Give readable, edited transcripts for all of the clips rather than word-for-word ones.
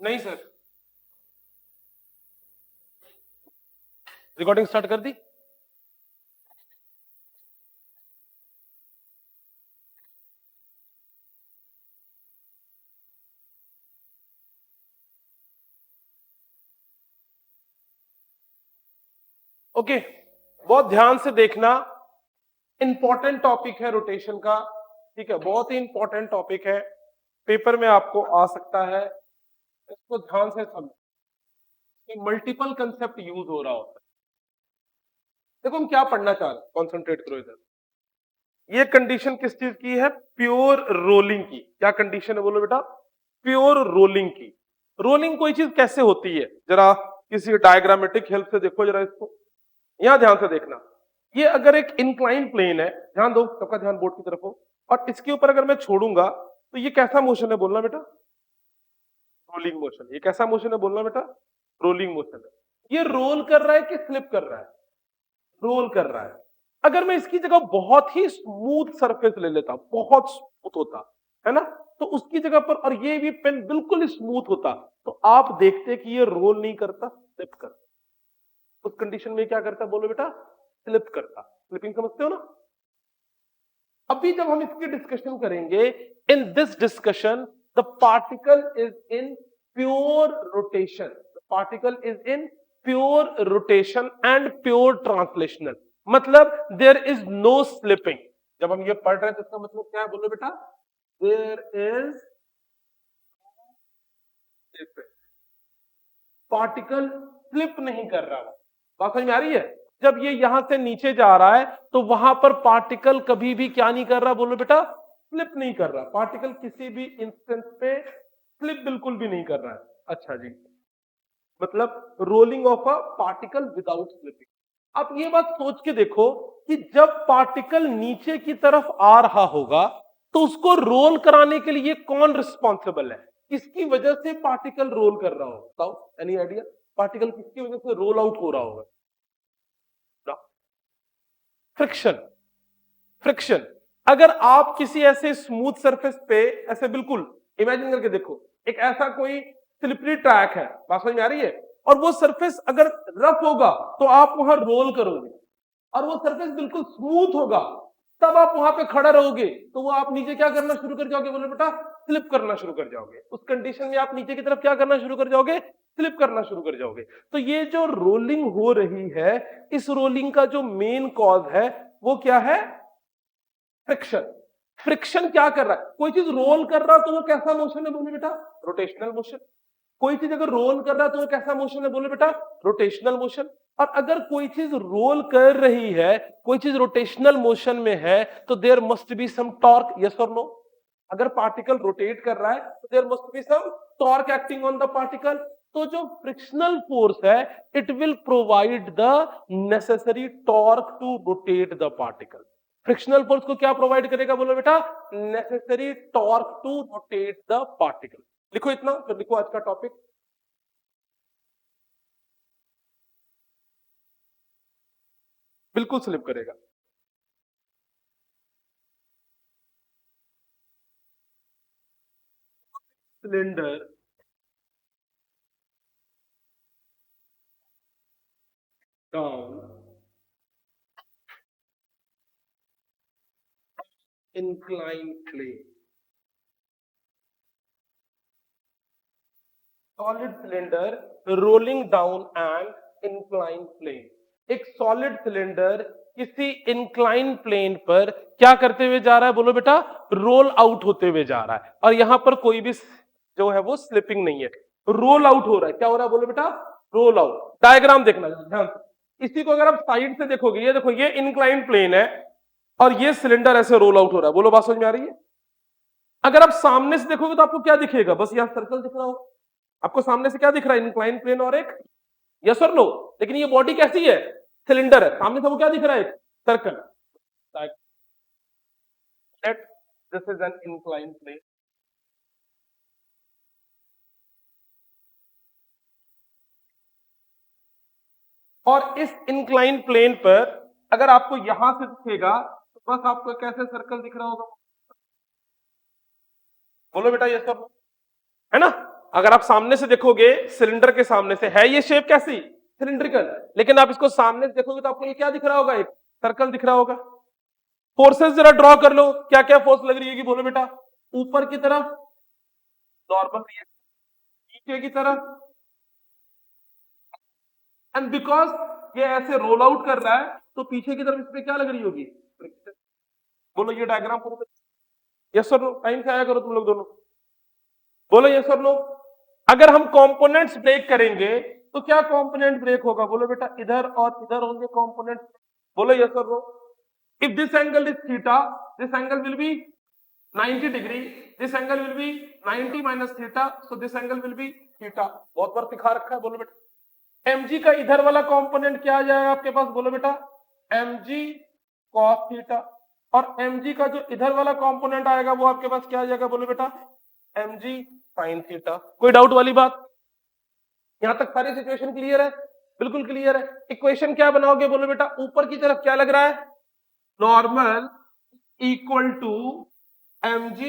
नहीं sir, recording start कर दी। Okay, बहुत ध्यान से देखना, इंपॉर्टेंट टॉपिक है रोटेशन का, ठीक है, बहुत ही इंपॉर्टेंट टॉपिक है, पेपर में आपको आ सकता है, इसको ध्यान से समझ, मल्टीपल कंसेप्ट यूज हो रहा होता है। देखो हम क्या पढ़ना चाह रहे हैं, कॉन्सेंट्रेट करो इधर। ये कंडीशन किस चीज की है? प्योर रोलिंग की। क्या कंडीशन है बोलो बेटा? प्योर रोलिंग की। रोलिंग कोई चीज कैसे होती है, जरा किसी डायग्रामेटिक हेल्प से देखो जरा इसको, यहां ध्यान से देखना। ये अगर एक इंक्लाइन प्लेन है, ध्यान दो, सबका ध्यान बोर्ड की तरफ हो, और इसके ऊपर अगर मैं छोड़ूंगा तो ये कैसा मोशन है बोलना बेटा? Rolling motion. ये कैसा मोशन है बोलना बेटा? रोलिंग मोशन है। ये रोल कर रहा है कि स्लिप कर रहा है? रोल कर रहा है। अगर मैं इसकी जगह बहुत ही स्मूथ सरफेस ले लेता, बहुत स्मूथ होता है ना, तो उसकी जगह पर, और ये भी पेन बिल्कुल स्मूथ होता, तो आप देखते कि ये रोल नहीं करता, स्लिप करता। उस कंडीशन में क्या करता बोलो बेटा? स्लिप करता। स्लिपिंग समझते हो ना? अभी जब हम इसकी डिस्कशन करेंगे, in this discussion the particle is in pure rotation, the particle is in pure rotation and pure translational, मतलब देयर इज नो स्लिपिंग। जब हम ये पढ़ रहे हैं तो इसका मतलब क्या है बोलो बेटा? There is slipping, particle slip नहीं कर रहा। बात समझ में आ रही है? जब ये यहां से नीचे जा रहा है तो वहां पर पार्टिकल कभी भी क्या नहीं कर रहा बोलो बेटा? स्लिप नहीं कर रहा। पार्टिकल किसी भी इंस्टेंस पे स्लिप बिल्कुल भी नहीं कर रहा है। अच्छा जी, मतलब rolling of a particle without slipping. आप ये बात सोच के देखो कि जब पार्टिकल नीचे की तरफ आ रहा होगा तो उसको रोल कराने के लिए कौन रिस्पॉन्सिबल है? किसकी वजह से पार्टिकल रोल कर रहा होगा? बताओ, एनी आइडिया? पार्टिकल किसकी वजह से रोल आउट हो रहा होगा? फ्रिक्शन। फ्रिक्शन। अगर आप किसी ऐसे स्मूथ सरफेस पे ऐसे बिल्कुल इमेजिन करके देखो, एक ऐसा कोई स्लिपरी ट्रैक है, बात समझ में आ रही है, और वो सरफेस अगर रफ होगा तो आप वहां रोल करोगे, और वो सरफेस बिल्कुल स्मूथ होगा तब आप वहां पे खड़ा रहोगे, तो वो आप नीचे क्या करना शुरू कर जाओगे बोले बेटा? स्लिप करना शुरू कर जाओगे। उस कंडीशन में आप नीचे की तरफ क्या करना शुरू कर जाओगे? स्लिप करना शुरू कर जाओगे। तो ये जो रोलिंग हो रही है, इस रोलिंग का जो मेन कॉज है वो क्या है? फ्रिक्शन। फ्रिक्शन क्या कर रहा है? कोई चीज रोल कर रहा है तो वो कैसा मोशन है बोले बेटा? Rotational motion. कोई चीज अगर रोल कर रहा है तो वो कैसा मोशन है बोले बेटा? Rotational motion. और अगर कोई चीज रोल कर रही है, कोई चीज रोटेशनल मोशन में है, तो there must be some torque, yes और नो? अगर पार्टिकल रोटेट कर रहा है तो there must be some torque acting on the particle. तो जो फ्रिक्शनल फोर्स है, it will provide the necessary torque to rotate the particle. Frictional force को क्या प्रोवाइड करेगा बोलो बेटा? Necessary torque to rotate the particle. लिखो इतना, फिर लिखो आज का टॉपिक। बिल्कुल स्लिप करेगा। Cylinder down inclined plane, solid cylinder rolling down an inclined plane। एक सॉलिड सिलेंडर किसी इंक्लाइन प्लेन पर क्या करते हुए जा रहा है बोलो बेटा? रोल आउट होते हुए जा रहा है, और यहां पर कोई भी जो है वो स्लिपिंग नहीं है, रोल आउट हो रहा है। क्या हो रहा है बोलो बेटा? Roll out. डायग्राम देखना ध्यान से, इसी को अगर आप साइड से देखोगे, ये देखो ये इंक्लाइन प्लेन है और ये सिलेंडर ऐसे रोल आउट हो रहा है। बोलो बात समझ में आ रही है? अगर आप सामने से देखोगे तो आपको क्या दिखेगा? बस यहां सर्कल दिख रहा हो। आपको सामने से क्या दिख रहा है? इंक्लाइन प्लेन और एक, यस और नो? लेकिन ये बॉडी कैसी है? सिलेंडर है। सामने से वो क्या दिख रहा है? एक circle. This is an incline plane. और इस इंक्लाइन प्लेन पर अगर आपको यहां से दिखेगा तो बस आपको कैसे सर्कल दिख रहा होगा बोलो बेटा? यस और नो? है ना? अगर आप सामने से देखोगे सिलेंडर के सामने से है ये शेप कैसी सिलिंड्रिकल, लेकिन आप इसको सामने से देखोगे तो आपको ये क्या दिख रहा होगा, एक सर्कल दिख रहा होगा। फोर्सेस जरा ड्रॉ कर लो, क्या क्या फोर्स लग रही है बोलो बेटा। ऊपर की तरफ नॉर्मल रिएक्शन, नीचे की तरफ, एंड बिकॉज ये ऐसे रोल आउट कर रहा है तो पीछे की तरफ इस पे क्या लग रही होगी, बोलो ये डायग्राम पूरा। यस और नो, टाइम से आया करो तुम लोग दोनों, बोलो यस और नो। अगर हम कंपोनेंट्स ब्रेक करेंगे तो क्या कंपोनेंट ब्रेक होगा, बोलो बेटा इधर और इधर होंगे कंपोनेंट, बोलो यस और no. If this angle is theta, this angle will be 90 degree, this angle will be 90 minus theta, so this angle will be theta. बहुत बार दिखा रखा है, बोलो बेटा। एमजी का इधर वाला कंपोनेंट क्या आ जाएगा आपके पास, बोलो बेटा एमजी कॉस थीटा, और एमजी का जो इधर वाला कंपोनेंट आएगा वो आपके पास क्या आ जाएगा, बोलो बेटा एमजी साइन थीटा। कोई डाउट वाली बात, यहां तक सारी सिचुएशन क्लियर है, बिल्कुल क्लियर है। इक्वेशन क्या बनाओगे, बोलो बेटा ऊपर की तरफ क्या लग रहा है, normal equal to mg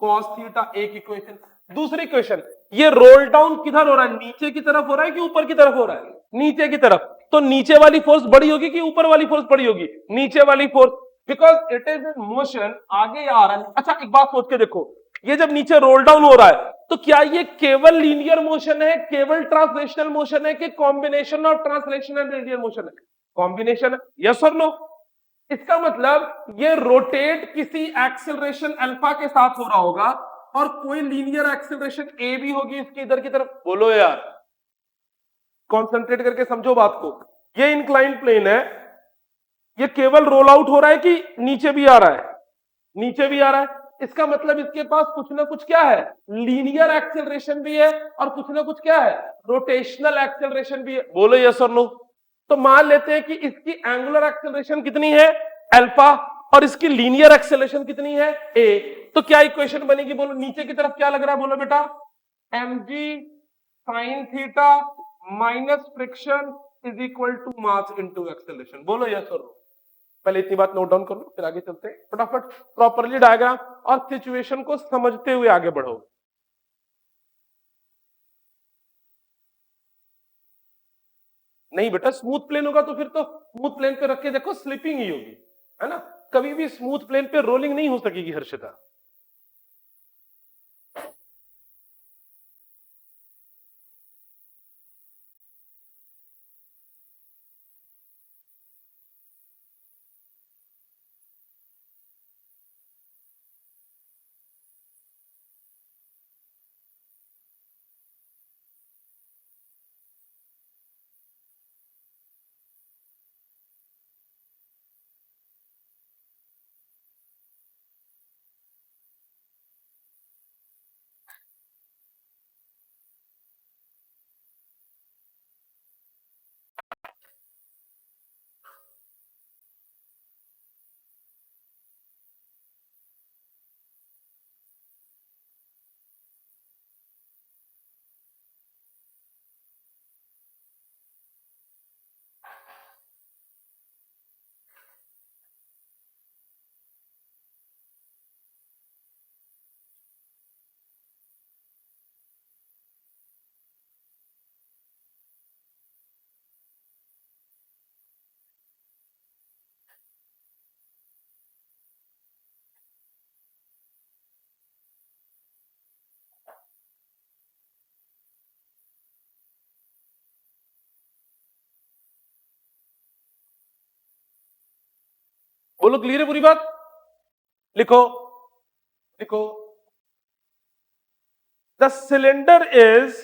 cos theta, एक इक्वेशन। दूसरी इक्वेशन, ये रोल डाउन किधर हो रहा है, नीचे की तरफ हो रहा है कि ऊपर की तरफ हो रहा है, नीचे की तरफ। तो नीचे वाली फोर्स बड़ी होगी कि ऊपर वाली फोर्स बड़ी होगी, नीचे वाली force, because it is in motion, आगे आ रहा है। अच्छा एक बात सोच के देखो, ये जब नीचे रोल डाउन हो रहा है तो क्या ये केवल लीनियर मोशन है, केवल ट्रांसलेशनल मोशन है, कि combination of translational and linear motion है, कॉम्बिनेशन है, यस और नो। इसका मतलब ये रोटेट किसी एक्सेलरेशन अल्फा के साथ हो रहा होगा और कोई लीनियर एक्सेलरेशन ए भी होगी इसकी इधर की तरफ, बोलो यार कॉन्सेंट्रेट करके समझो बात को। ये इंक्लाइंड प्लेन है, ये केवल रोल आउट हो रहा है कि नीचे भी आ रहा है, नीचे भी आ रहा है। इसका मतलब इसके पास कुछ ना कुछ क्या है, लीनियर एक्सेलरेशन भी है और कुछ ना कुछ क्या है, रोटेशनल एक्सेलरेशन भी है, बोलो यस और नो। तो मान लेते हैं कि इसकी एंगुलर एक्सेलरेशन कितनी है अल्फा और इसकी लीनियर एक्सेलरेशन कितनी है ए, तो क्या इक्वेशन बनेगी, बोलो नीचे की तरफ क्या लग रहा है, बोलो बेटा mg sin theta minus friction is equal to mass into acceleration, बोलो यस और नो। पहले इतनी बात नोट डाउन कर लो, फिर आगे चलते हैं फटाफट, प्रॉपरली डायग्राम और सिचुएशन को समझते हुए आगे बढ़ो। नहीं बेटा स्मूथ प्लेन होगा तो फिर तो स्मूथ प्लेन पे रख के देखो स्लिपिंग ही होगी, है ना, कभी भी स्मूथ प्लेन पे रोलिंग नहीं हो सकेगी हर्षिता। बोलो क्लियर है पूरी बात, लिखो लिखो। The cylinder is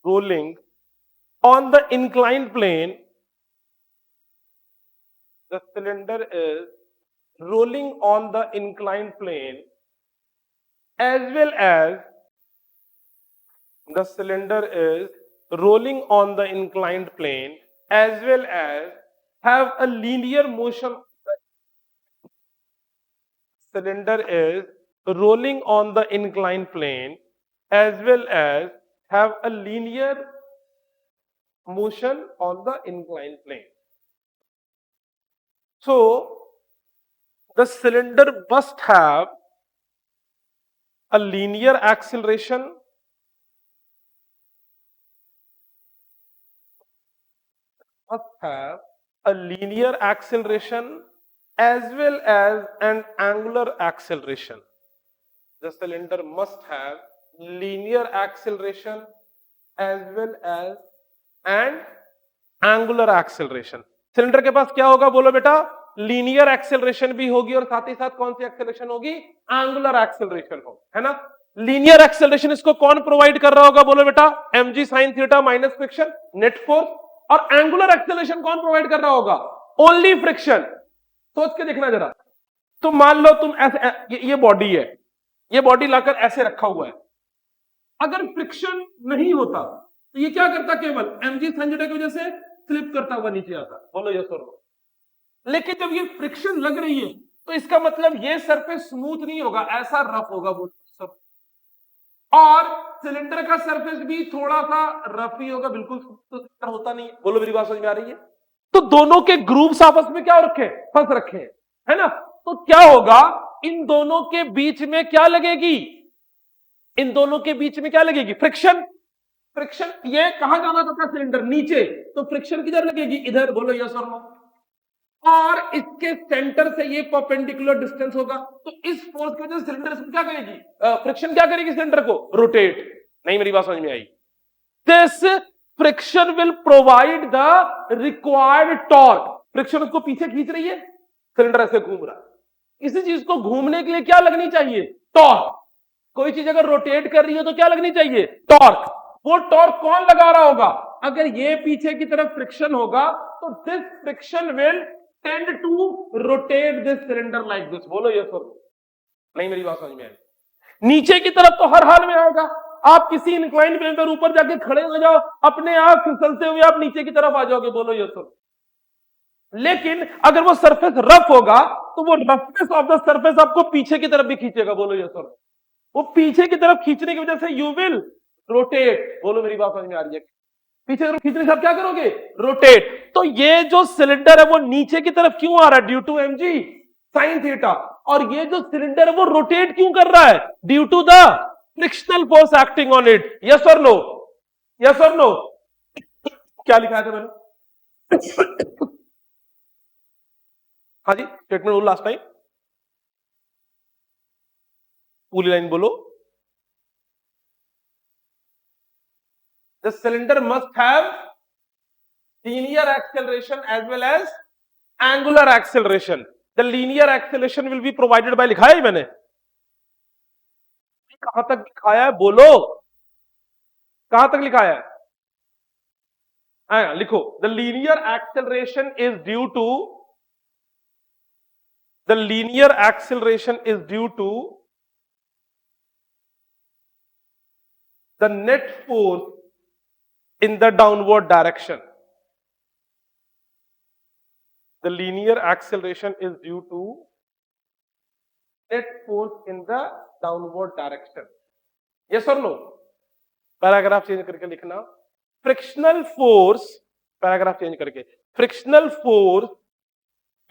rolling on the inclined plane. The cylinder is rolling on the inclined plane, as well as the cylinder is rolling on the inclined plane, as well as have a linear motion. Cylinder is rolling on the inclined plane, as well as have a linear motion on the inclined plane. So the cylinder must have a linear acceleration, as well as an angular acceleration. The cylinder must have linear acceleration as well as an angular acceleration. Cylinder के पास क्या होगा बोलो बेटा? Linear acceleration भी होगी और साथ ही साथ कौन सी एक्सेलरेशन होगी? एंगुलर एक्सेलरेशन होगी, है ना? लीनियर एक्सेलरेशन इसको कौन प्रोवाइड कर रहा होगा बोलो बेटा? mg sin theta minus friction net force. और एंगुलर एक्सेलरेशन कौन प्रोवाइड कर रहा होगा? Only friction. सोच के देखना जरा। तो मान लो तुम ऐसे, ये बॉडी है, ये बॉडी लाकर ऐसे रखा हुआ है, अगर फ्रिक्शन नहीं होता तो ये क्या करता? केवल mg sin थीटा की वजह से स्लिप करता हुआ नीचे आता। बोलो यस और नो। लेकिन जब ये फ्रिक्शन लग रही है तो इसका मतलब ये सरफेस स्मूथ नहीं होगा, ऐसा रफ होगा। बोलो, और सिलेंडर का सरफेस भी थोड़ा सा रफ ही होगा, बिल्कुल तो होता नहीं है। बोलो मेरी बात समझ में आ रही है? तो दोनों के ग्रुप्स आपस में क्या रखे? फंस रखे हैं, है ना? तो क्या होगा? इन दोनों के बीच में क्या लगेगी? इन दोनों के बीच में क्या लगेगी? फ्रिक्शन। फ्रिक्शन ये कहां जाना था? सिलेंडर नीचे, तो फ्रिक्शन किधर लगेगी? इधर। बोलो यस और नो। और इसके सेंटर से ये परपेंडिकुलर डिस्टेंस होगा, तो इस फोर्स की वजह से सिलेंडर क्या करेगी? फ्रिक्शन क्या करेगी? सिलेंडर को रोटेट। नहीं, मेरी बात समझ में आई? This friction will provide the required torque. Friction उसको पीछे खींच रही है, सिलेंडर ऐसे घूम रहा है। इसी चीज को घूमने के लिए क्या लगनी चाहिए? टॉर्क। कोई चीज अगर रोटेट कर रही है तो क्या लगनी चाहिए? टॉर्क। वो टॉर्क कौन लगा रहा होगा? अगर ये पीछे की तरफ फ्रिक्शन होगा तो this friction will tend to rotate this cylinder like this. बोलो यस और नहीं, मेरी बात समझ में आई? नीचे की तरफ तो हर हाल में आएगा। आप किसी इंक्लाइन प्लेन पर ऊपर जाके खड़े हो जाओ, अपने आप फिसलते हुए आप नीचे की तरफ आ जाओगे। बोलो यस और। लेकिन अगर वो सरफेस रफ होगा तो वो रफनेस ऑफ द सरफेस आपको पीछे की तरफ भी खींचेगा। बोलो यस और। वो पीछे की तरफ खींचने की वजह से यू विल रोटेट। बोलो मेरी बात समझ में आ रही है? पीछे तरफ खींचने से आप क्या करोगे? रोटेट। तो ये जो सिलेंडर है वो नीचे की तरफ क्यों आ रहा है? Due to mg sin theta. और ये जो सिलेंडर है वो रोटेट क्यों कर रहा है? Due to the frictional force acting on it. Yes और नो? यस और नो? क्या लिखा है मैंने? हाँ जी, स्टेटमेंट बोलो लास्ट टाइम, पूरी लाइन बोलो। The cylinder must have linear acceleration as well as angular acceleration. The linear acceleration will be provided by, लिखा है मैंने? कहां तक लिखाया है? बोलो, कहां तक लिखाया है? लिखो। The linear acceleration is due to, the linear acceleration is due to the net force in the downward direction. The linear acceleration is due to net force in the downward direction. Yes or no? Paragraph change करके लिखना। Frictional force, paragraph change करके, frictional force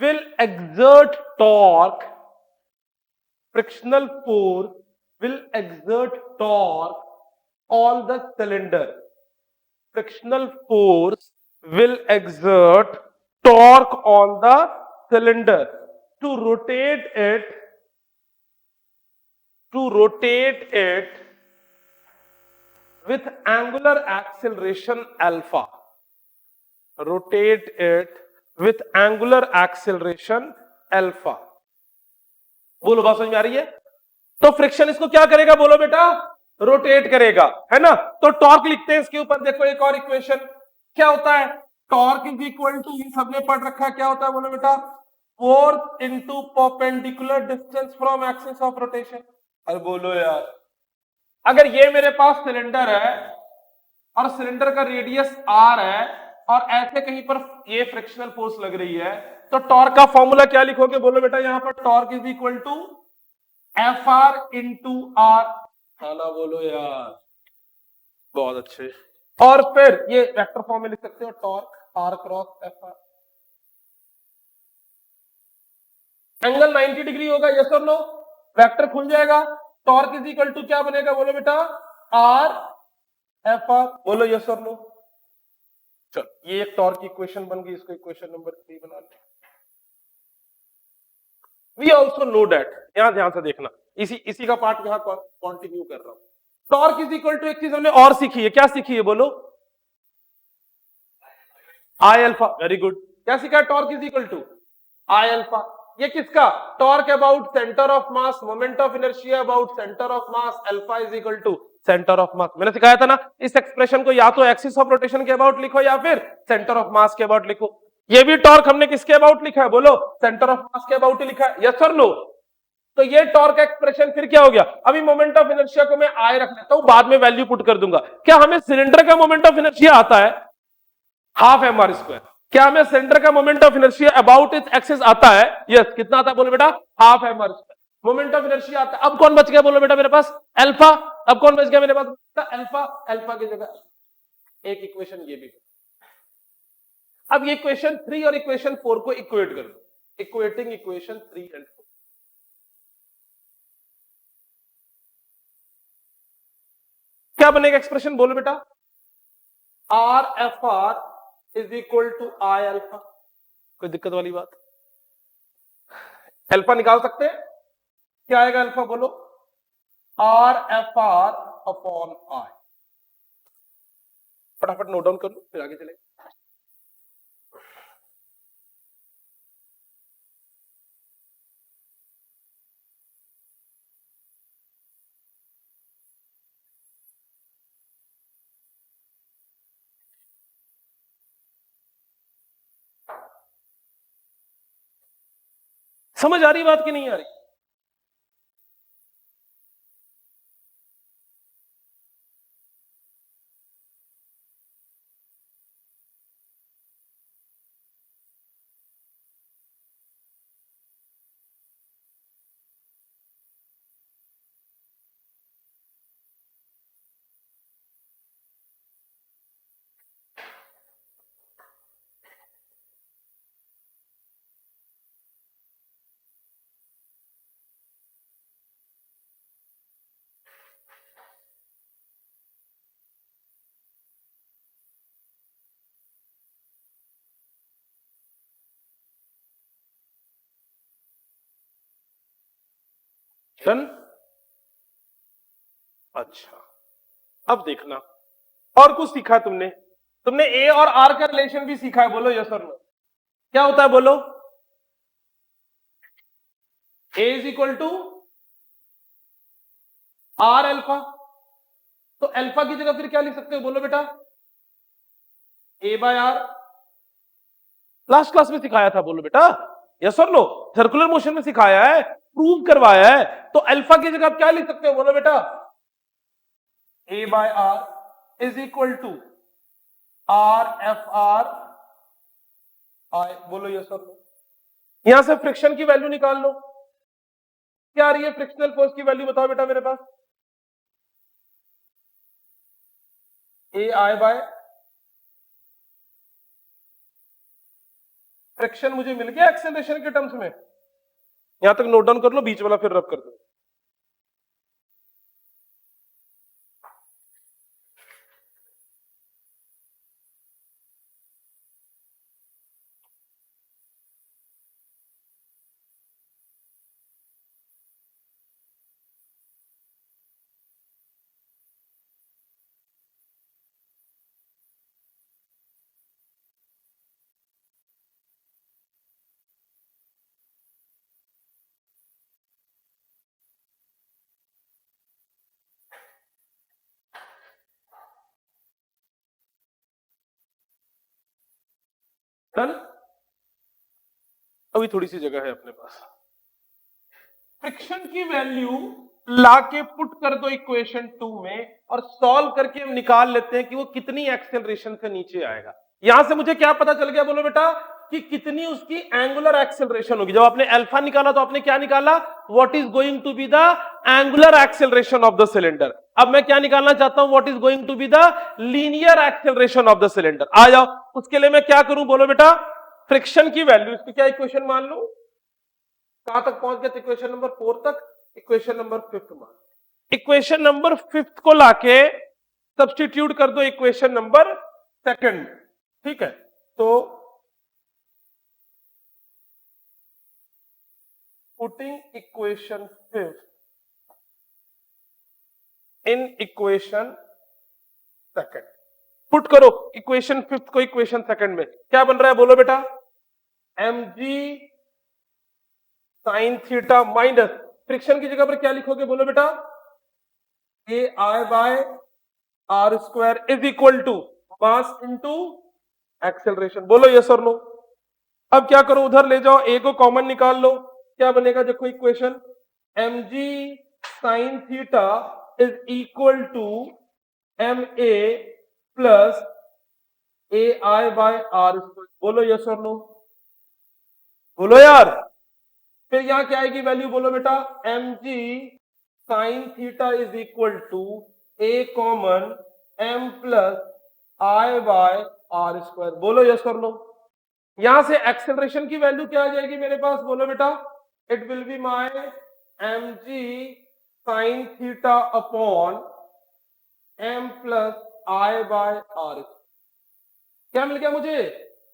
will exert torque. Frictional force will exert torque on the cylinder. Frictional force will exert torque on the cylinder to rotate it with angular acceleration alpha. Rotate it with angular acceleration alpha. बोलो, बात समझ में आ रही है? तो friction इसको क्या करेगा? बोलो बेटा, रोटेट करेगा, है ना? तो टॉर्क लिखते हैं इसके ऊपर। देखो एक और इक्वेशन क्या होता है? टॉर्क इज इक्वल टू, ये सबने पढ़ रखा है, क्या होता है? बोलो बेटा, force into perpendicular distance from axis of rotation. अरे बोलो यार, अगर ये मेरे पास सिलेंडर है और सिलेंडर का रेडियस r है और ऐसे कहीं पर ये फ्रिक्शनल फोर्स लग रही है, तो टॉर्क का फॉर्मूला क्या लिखोगे? बोलो बेटा, यहां पर torque is equal to Fr into R. है ना? बोलो यार, बहुत अच्छे। और फिर ये वेक्टर फॉर्म में लिख सकते हो torque R cross F R. Angle 90 degree होगा, यस और नो? वेक्टर खुल जाएगा, टॉर्क इज इक्वल टू क्या बनेगा बोलो बेटा? R F are. बोलो यस और नो? चलो ये एक टॉर्क की इक्वेशन बन गई, इसको इक्वेशन नंबर 3 बना लें। वी ऑल्सो नो डेट, यहां ध्यान से देखना, इसी का पार्ट यहां कंटिन्यू कर रहा हूं। टॉर्क इज इक्वल टू एक चीज हमने और सीखी है, क्या सीखी है बोलो? I alpha. Very good. क्या सीखा? Torque is equal to I alpha. ये किसका? Torque about centre of mass, moment of inertia about centre of mass, alpha is equal to centre of mass. मैंने सिखाया था ना, इस एक्सप्रेशन को या तो एक्सिस ऑफ रोटेशन के अबाउट लिखो या फिर सेंटर ऑफ मास के अबाउट लिखो। ये भी टॉर्क हमने किसके अबाउट लिखा है बोलो? सेंटर ऑफ मास के अबाउट ही लिखा है, यस और नो? तो ये टॉर्क एक्सप्रेशन फिर क्या हो गया? अभी मोमेंट ऑफ इनर्शिया को मैं आई रख लेता हूं, बाद में वैल्यू पुट कर दूंगा। क्या हमें सिलेंडर का मोमेंट ऑफ इनर्शिया आता है? Half M R square. क्या हमें सेंटर का moment of inertia about its axis आता है? यस। कितना आता है बोलो बेटा? Half M R square. Moment of inertia आता है। अब कौन बच गया बोलो बेटा मेरे पास? अल्फा। अब कौन बच गया मेरे पास? अल्फा। अल्फा की जगह एक इक्वेशन ये भी। अब ये इक्वेशन 3 और इक्वेशन 4 को इक्वेट कर दो, इक्वेटिंग इक्वेशन 3 एंड 4। क्या बनेगा एक्सप्रेशन बोलो बेटा? R F R is equal to I alpha. कोई दिक्कत वाली बात? अल्फा निकाल सकते हैं, क्या आएगा अल्फा बोलो? Are F are upon I. फटाफट नोट डाउन कर लो फिर आगे चले। समझ आ रही बात कि नहीं आ रही? अच्छा, अब देखना और कुछ सीखा तुमने। तुमने ए और आर का रिलेशन भी सीखा है, बोलो यस और नो? क्या होता है बोलो? A is equal to R alpha. तो अल्फा की जगह फिर क्या लिख सकते हो बोलो बेटा? A by R. Last class में सिखाया था, बोलो बेटा यस और नो? सर्कुलर मोशन में सिखाया है, प्रूव करवाया है। तो अल्फा की जगह आप क्या लिख सकते हो बोलो बेटा? A by R is equal to R F R I. बोलो यस और नो? यहां से फ्रिक्शन की वैल्यू निकाल लो। क्या आ रही है फ्रिक्शनल फोर्स की वैल्यू बताओ बेटा मेरे पास? ए आई बाय फ्रिक्शन मुझे मिल गया एक्सेलरेशन के टर्म्स में। यहां तक नोट डाउन कर लो, बीच वाला फिर रब कर दो। डन। अभी थोड़ी सी जगह है अपने पास। फ्रिक्शन की वैल्यू लाके पुट कर दो इक्वेशन 2 में और सॉल्व करके हम निकाल लेते हैं कि वो कितनी एक्सेलरेशन से नीचे आएगा। यहां से मुझे क्या पता चल गया बोलो बेटा? कि कितनी उसकी एंगुलर एक्सेलरेशन होगी। जब आपने अल्फा निकाला तो आपने क्या निकाला? What is going to be the angular acceleration of the cylinder. अब मैं क्या निकालना चाहता हूं, what is going to be the linear acceleration of the cylinder. आ जाओ, उसके लिए मैं क्या करूं, बोलो बेटा, फ्रिक्शन की वैल्यू, इसकी क्या इक्वेशन मान लूं, कहां तक पहुंच गए, इक्वेशन नंबर 4 तक, इक्वेशन नंबर 5 मान, इक्वेशन नंबर 5 को लाके सब्स्टिट्यूट कर दो इक्वेशन नंबर 2, ठीक है। तो पुटिंग इक्वेशन 5 इन इक्वेशन 2, पुट करो इक्वेशन 5 को इक्वेशन 2 में, क्या बन रहा है बोलो बेटा, mg sin theta minus, friction की जगह पर क्या लिखोगे बोलो बेटा, ai/r² is equal to mass into acceleration. बोलो यस और नो। अब क्या करो, उधर ले जाओ, a को कॉमन निकाल लो, क्या बनेगा, देखो equation, mg sin theta is equal to ma plus ai/r²। बोलो यस और नो, बोलो यार। फिर यहां क्या आएगी वैल्यू, बोलो बेटा, mg sin theta is equal to a common m plus i/r²। बोलो यस और नो। यहां से एक्सेलरेशन की वैल्यू क्या आ जाएगी मेरे पास, बोलो बेटा, it will be my mg sin theta upon m plus i/r। क्या मिल गया मुझे,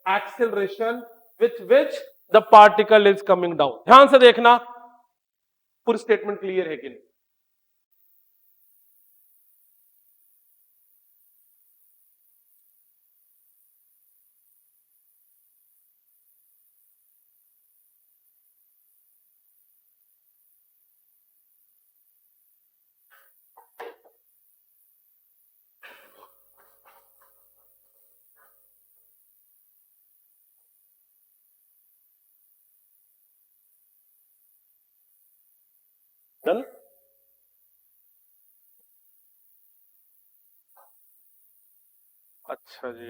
acceleration with which the particle is coming down. ध्यान से देखना, पूरी स्टेटमेंट क्लियर है कि नहीं। डन। अच्छा जी,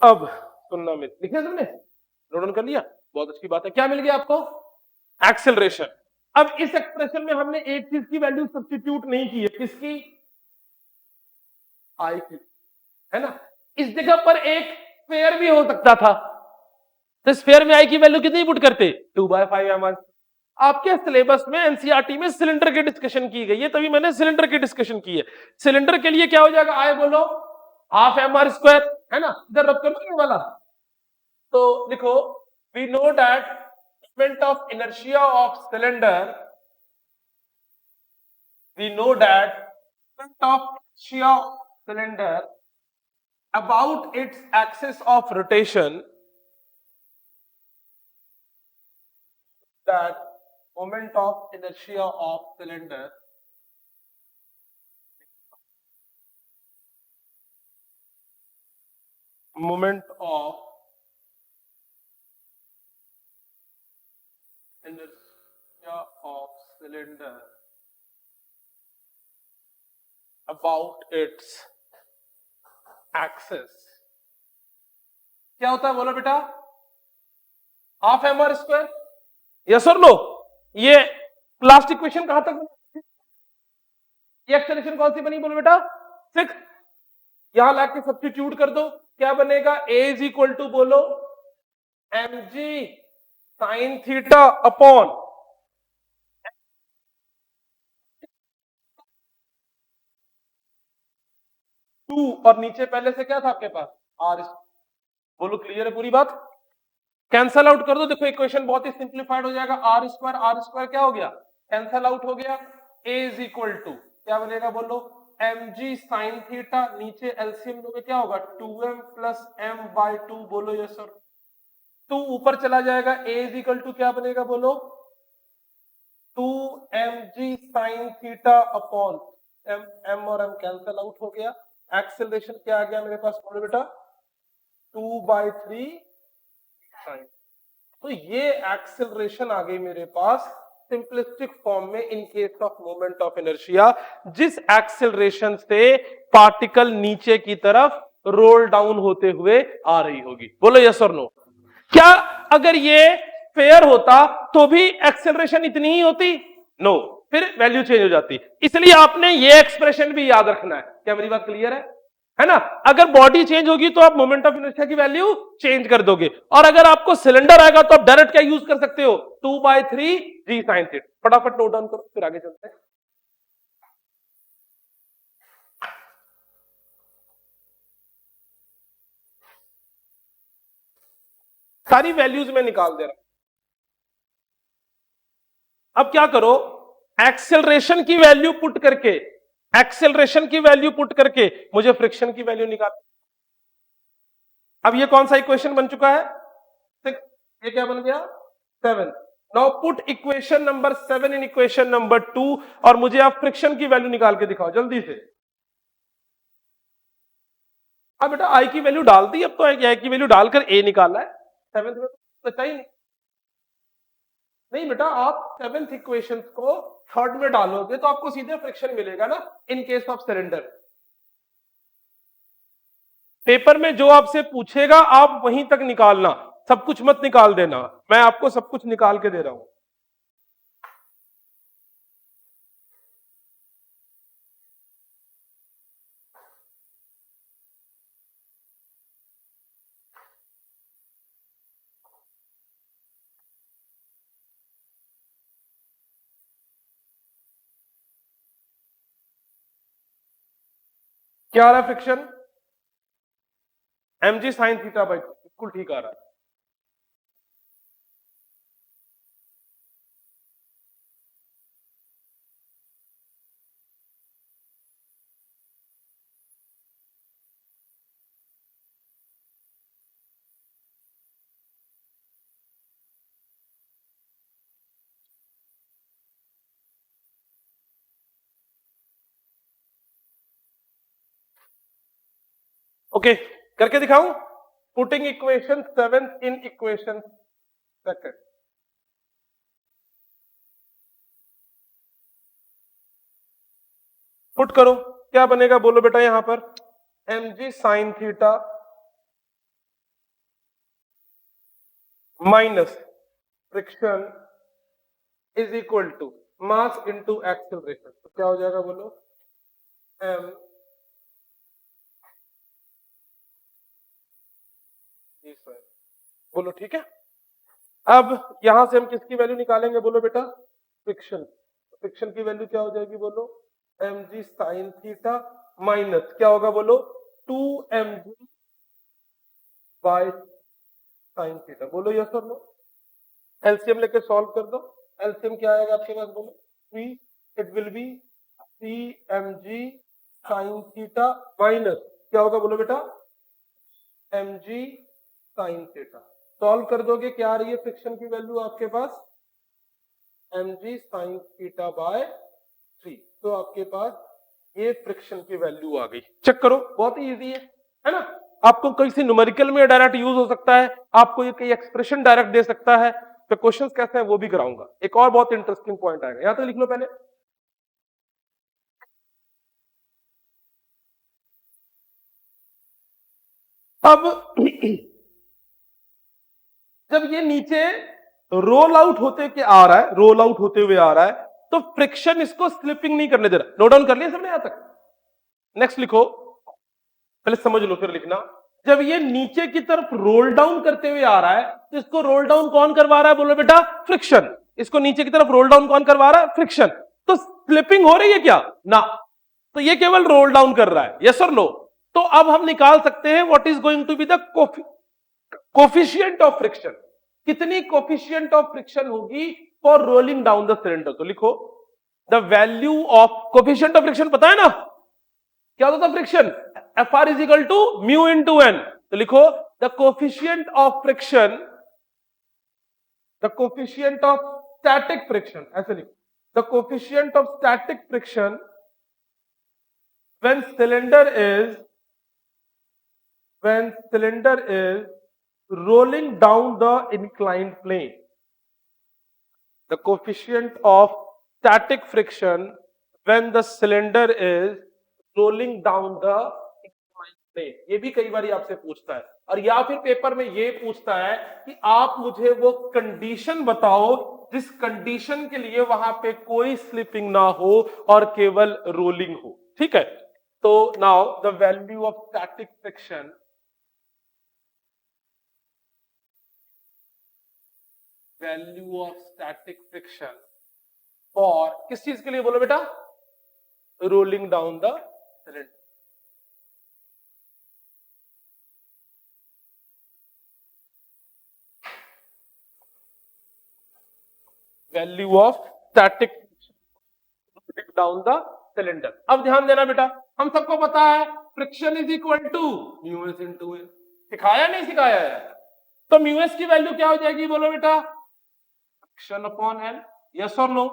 अब सुनना, में लिखा तुमने, नोट डाउन कर लिया, बहुत अच्छी बात है। क्या मिल गया आपको, एक्सेलरेशन। अब इस एक्सप्रेशन में हमने एक चीज की वैल्यू सब्स्टिट्यूट नहीं की है, किसकी, आई की, है ना। इस जगह पर एक स्फीयर भी हो सकता था, तो स्फीयर में आई की वैल्यू कितनी पुट करते, 2/5 mm। आपके सिलेबस में एनसीईआरटी में सिलेंडर की डिस्कशन की गई है, तभी मैंने सिलेंडर की डिस्कशन की है। सिलेंडर के लिए क्या हो जाएगा, आए बोलो, ½ mr², है ना, इधर रब कर ये वाला। तो लिखो, we know that moment of inertia of cylinder, we know that moment of inertia of cylinder about its axis of rotation, that moment of inertia of cylinder moment of inertia of cylinder about its axis क्या होता है बोलो बेटा, ½ mr²। Yes और no. ये last equation कहां तक बनी, ये एक्सेलरेशन कौन सी बनी बोलो बेटा, 6। यहां लाके सब्स्टिट्यूट कर दो, क्या बनेगा, a इज इक्वल टू बोलो mg sin theta upon two, और नीचे पहले से क्या था आपके पास, r। बोलो क्लियर है पूरी बात, कैंसल आउट कर दो। देखो इक्वेशन बहुत ही सिंप्लीफाइड हो जाएगा, r² क्या हो गया, कैंसल आउट हो गया। a इज इक्वल टू क्या बनेगा बोलो, mg sin थीटा, नीचे एलसीएम लोगे क्या होगा, 2m प्लस m/2। बोलो यस सर, 2 ऊपर चला जाएगा, a इज इक्वल टू क्या बनेगा बोलो, 2mg sin theta upon m और m कैंसल आउट हो गया। एक्सेलरेशन क्या आ गया मेरे पास बोलो बेटा, 2/3 sin। तो ये एक्सेलरेशन आ गई मेरे पास सिंपलिस्टिक फॉर्म में in case of moment of inertia, जिस एक्सेलरेशन से पार्टिकल नीचे की तरफ रोल डाउन होते हुए आ रही होगी। बोलो यस और नो। क्या अगर ये स्फेयर होता तो भी एक्सेलरेशन इतनी ही होती? नो, फिर वैल्यू चेंज हो जाती। इसलिए आपने ये एक्सप्रेशन भी याद रखना है। क्या मेरी बात क्लियर है ना? अगर बॉडी चेंज होगी तो आप मोमेंट ऑफ इनर्शिया की वैल्यू चेंज कर दोगे, और अगर आपको सिलेंडर आएगा तो आप डायरेक्ट क्या यूज कर सकते हो? 2/3 g sin थीटा। फटाफट नोट डाउन करो, फिर आगे चलते हैं। सारी वैल्यूज में निकाल दे रहा हूं। अब क्या करो, एक्सेलरेशन की वैल्यू पुट करके, एक्सेलरेशन की वैल्यू पुट करके मुझे फ्रिक्शन की वैल्यू निकाल। अब ये कौन सा इक्वेशन बन चुका है? 6। ये क्या बन गया? 7। Now put equation number 7 in equation number 2, और मुझे आप फ्रिक्शन की वैल्यू निकाल के दिखाओ जल्दी से। अब बेटा आई की वैल्यू डाल दी, अब तो आई की वैल्यू डालकर ए निकाला है। 7th में तो बचा ही नहीं बेटा, आप 7th इक्वेशन को 3rd में डालोगे तो आपको सीधे फ्रिक्शन मिलेगा ना, in case of cylinder. Paper में जो आपसे पूछेगा आप वहीं तक निकालना, सब कुछ मत निकाल देना। मैं आपको सब कुछ निकाल के दे रहा हूं। क्या आ रहा है friction? mg sin theta by 2, बिल्कुल ठीक आ रहा है। ओके, करके दिखाऊं? Putting equation 7 in equation 2। Put करो, क्या बनेगा बोलो बेटा यहां पर? mg sin theta minus friction is equal to mass into acceleration. तो क्या हो जाएगा बोलो? m बोलो ठीक है। अब यहां से हम किसकी वैल्यू निकालेंगे बोलो बेटा? फ्रिक्शन। फ्रिक्शन की वैल्यू क्या हो जाएगी बोलो? mg sin थीटा माइनस क्या होगा बोलो? 2mg by sin theta. बोलो यस और नो। एलसीएम लेके सॉल्व कर दो। एलसीएम क्या आएगा आपके पास बोलो? 3, it will be 3mg sin theta minus क्या होगा बोलो बेटा? mg sin theta. सॉल्व कर दोगे, क्या आ रही है फ्रिक्शन की वैल्यू आपके पास? mg sin theta by 3। तो आपके पास ये फ्रिक्शन की वैल्यू आ गई। चेक करो, बहुत ही इजी है ना? आपको किसी न्यूमेरिकल में डायरेक्ट यूज हो सकता है, आपको ये कई एक्सप्रेशन डायरेक्ट दे सकता है। तो क्वेश्चंस कैसे हैं वो भी कराऊंगा। एक और बहुत इंटरेस्टिंग पॉइंट आएगा, यहां तक लिख लो पहले। अब जब ये नीचे रोल आउट होते के आ रहा है, रोल आउट होते हुए आ रहा है, तो फ्रिक्शन इसको स्लिपिंग नहीं करने दे रहा। नोट डाउन कर लिया सबने यहां तक? नेक्स्ट लिखो, पहले समझ लो फिर लिखना। जब ये नीचे की तरफ रोल डाउन करते हुए आ रहा है तो इसको रोल डाउन कौन करवा रहा है बोलो बेटा? फ्रिक्शन। इसको नीचे की तरफ रोल डाउन कौन करवा रहा है? फ्रिक्शन। तो स्लिपिंग हो रही है क्या? ना, तो ये केवल रोल डाउन कर रहा है। यस और नो? तो अब हम निकाल सकते हैं what is going to be the coefficient of friction. कितनी कोफिशिएंट ऑफ फ्रिक्शन होगी for rolling down the cylinder? तो लिखो the value of coefficient of friction. पता है ना क्या होता था फ्रिक्शन? Fr is equal to mu into N. तो लिखो the coefficient of friction, the coefficient of static friction, ऐसे लिखो the coefficient of static friction when cylinder is rolling down the inclined plane. The coefficient of static friction when the cylinder is rolling down the inclined नहीं, ये भी कई बार आपसे पूछता है। और या फिर पेपर में ये पूछता है कि आप मुझे वो कंडीशन बताओ जिस कंडीशन के लिए वहां पे कोई स्लिपिंग ना हो और केवल रोलिंग हो। ठीक है, तो now the value of static friction, value of static friction for किस चीज के लिए बोलो बेटा, rolling down the cylinder. Value of static down the cylinder. अब ध्यान देना बेटा, हम सबको पता है friction is equal to mu S into L. सिखाया नहीं सिखाया है? तो म्यू एस की वैल्यू क्या हो जाएगी बोलो बेटा, फ्रिक्शन अपॉन एल। यस और नो?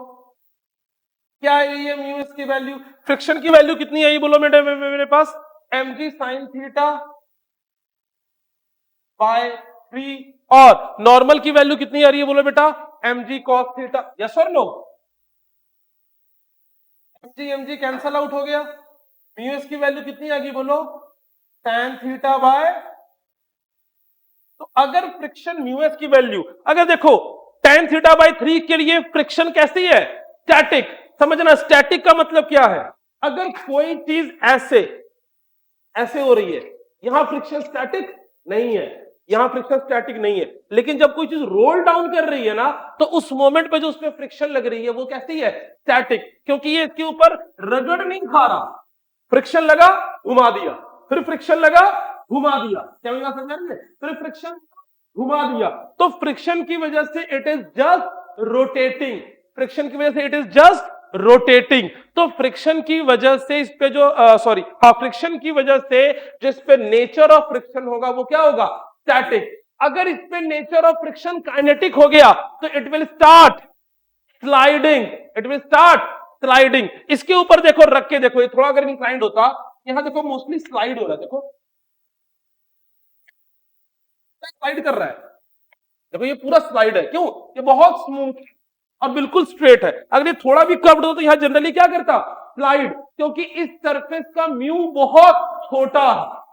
क्या है ये म्यू एस की वैल्यू? फ्रिक्शन की वैल्यू कितनी आई बोलो बेटा मेरे पास, mg sin थीटा बाय 3, और नॉर्मल की वैल्यू कितनी आ रही है बोलो बेटा, mg cos थीटा। यस और नो? mg कैंसल आउट हो गया, म्यू एस की वैल्यू कितनी आ गई बोलो, tan थीटा बाय। तो अगर फ्रिक्शन म्यू एस की वैल्यू, अगर देखो tan थीटा बाय 3 के लिए फ्रिक्शन कैसी है, स्टैटिक। समझना स्टैटिक का मतलब क्या है, अगर कोई चीज ऐसे ऐसे हो रही है, यहां फ्रिक्शन स्टैटिक नहीं है, यहां फ्रिक्शन स्टैटिक नहीं है, लेकिन जब कोई चीज रोल डाउन कर रही है ना, तो उस मोमेंट पे जो उसमें फ्रिक्शन लग रही है वो कैसी है, स्टैटिक, क्योंकि ये इसके ऊपर रगड़ नहीं खा रहा। फ्रिक्शन लगा घुमा दिया, फिर फ्रिक्शन लगा घुमा दिया, क्या मेरी बात समझ आ रही है? फिर फ्रिक्शन घुमा दिया, तो फ्रिक्शन की वजह से it is just rotating, friction की वजह से इट इज जस्ट रोटेटिंग। तो फ्रिक्शन की वजह से इस पे जो फ्रिक्शन की वजह से जिस पे नेचर ऑफ फ्रिक्शन होगा वो क्या होगा, स्टैटिक। अगर इस पे नेचर ऑफ फ्रिक्शन काइनेटिक हो गया तो it will start sliding, it will start sliding. इसके ऊपर देखो रख के देखो, ये थोड़ा अगर इंक्लाइंड होता, यहां देखो मोस्टली स्लाइड हो रहा है, देखो स्लाइड कर रहा है, देखो ये पूरा स्लाइड है, क्यों, ये बहुत स्मूथ और बिल्कुल स्ट्रेट है। अगर ये थोड़ा भी कर्व्ड हो तो यहां जनरली क्या करता, स्लाइड, क्योंकि इस सरफेस का म्यू बहुत छोटा है।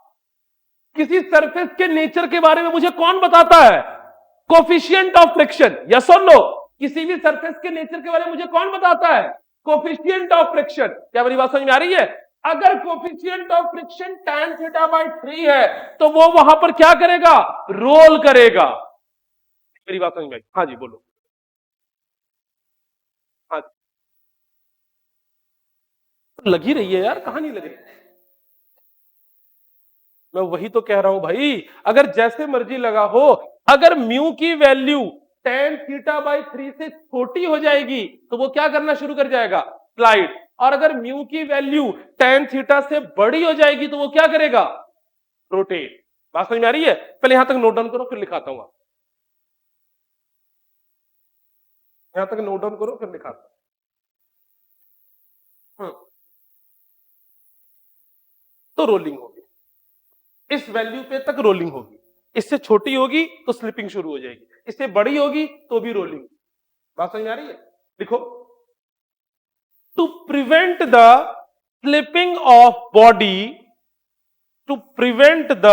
किसी सरफेस के नेचर के बारे में मुझे कौन बताता है, कोफिशिएंट ऑफ फ्रिक्शन। यस और नो? किसी भी सरफेस के नेचर के बारे में मुझे कौन बताता है, कोफिशिएंट ऑफ फ्रिक्शन। क्या मेरी बात समझ में आ रही है? अगर coefficient of friction tan theta by 3 है तो वो वहां पर क्या करेगा, रोल करेगा। मेरी बात समझ में आई? हाँ जी बोलो। हाँ, लगी रही है यार, कहां नहीं लग रही? मैं वही तो कह रहा हूं भाई, अगर जैसे मर्जी लगा हो, अगर म्यू की वैल्यू tan थीटा बाय 3 से छोटी हो जाएगी तो वो क्या करना शुरू कर जाएगा, स्लाइड। और अगर म्यू की वैल्यू tan थीटा से बड़ी हो जाएगी तो वो क्या करेगा, रोटेट। बात समझ में आ रही है? पहले यहां तक नोट डाउन करो फिर लिखाता हूं, यहां तक नोट डाउन करो फिर लिखाता हूं। तो रोलिंग होगी, इस वैल्यू पे तक रोलिंग होगी, इससे छोटी होगी तो स्लिपिंग शुरू हो जाएगी, इससे बड़ी होगी तो भी रोलिंग। बात समझ में आ रही है? लिखो, to prevent the slipping of body, to prevent the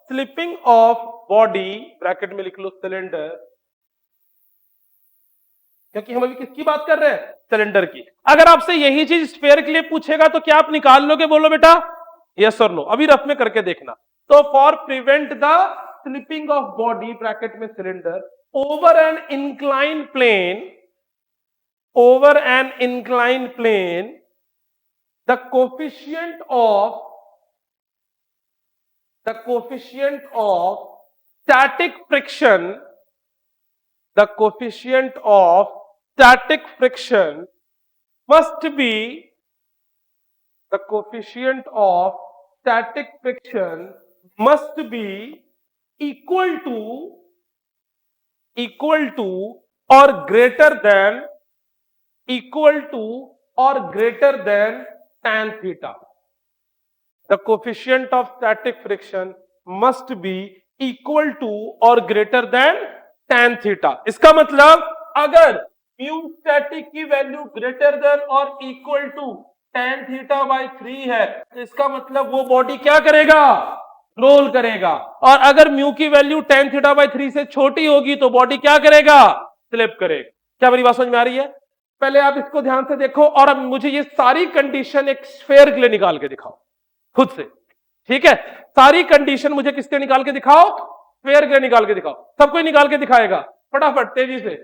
slipping of body, bracket में लिख लो सिलेंडर, क्योंकि हम अभी किसकी बात कर रहे हैं, सिलेंडर की। अगर आपसे यही चीज स्फीयर के लिए पूछेगा तो क्या आप निकाल लोगे बोलो बेटा, यस और नो? अभी रफ में करके देखना। तो for prevent the slipping of body, bracket में cylinder, over an incline plane, over an incline plane, the coefficient of static friction, the coefficient of static friction must be, the coefficient of static friction must be equal to or greater than, equal to or greater than tan theta. The coefficient of static friction must be equal to or greater than tan theta. इसका मतलब अगर mu static की value greater than और equal to tan theta by 3 है, तो इसका मतलब वो बॉडी क्या करेगा, रोल करेगा। और अगर म्यू की वैल्यू tan थीटा बाई 3 से छोटी होगी तो बॉडी क्या करेगा, स्लिप करेगा। क्या मेरी बात समझ में आ रही है? पहले आप इसको ध्यान से देखो और अब मुझे ये सारी कंडीशन एक स्फेयर के लिए निकाल के दिखाओ खुद से, ठीक है? सारी कंडीशन मुझे किसके निकाल के दिखाओ, स्फेयर के निकाल के दिखाओ। सब कोई निकाल के दिखाएगा, फटाफट तेजी से।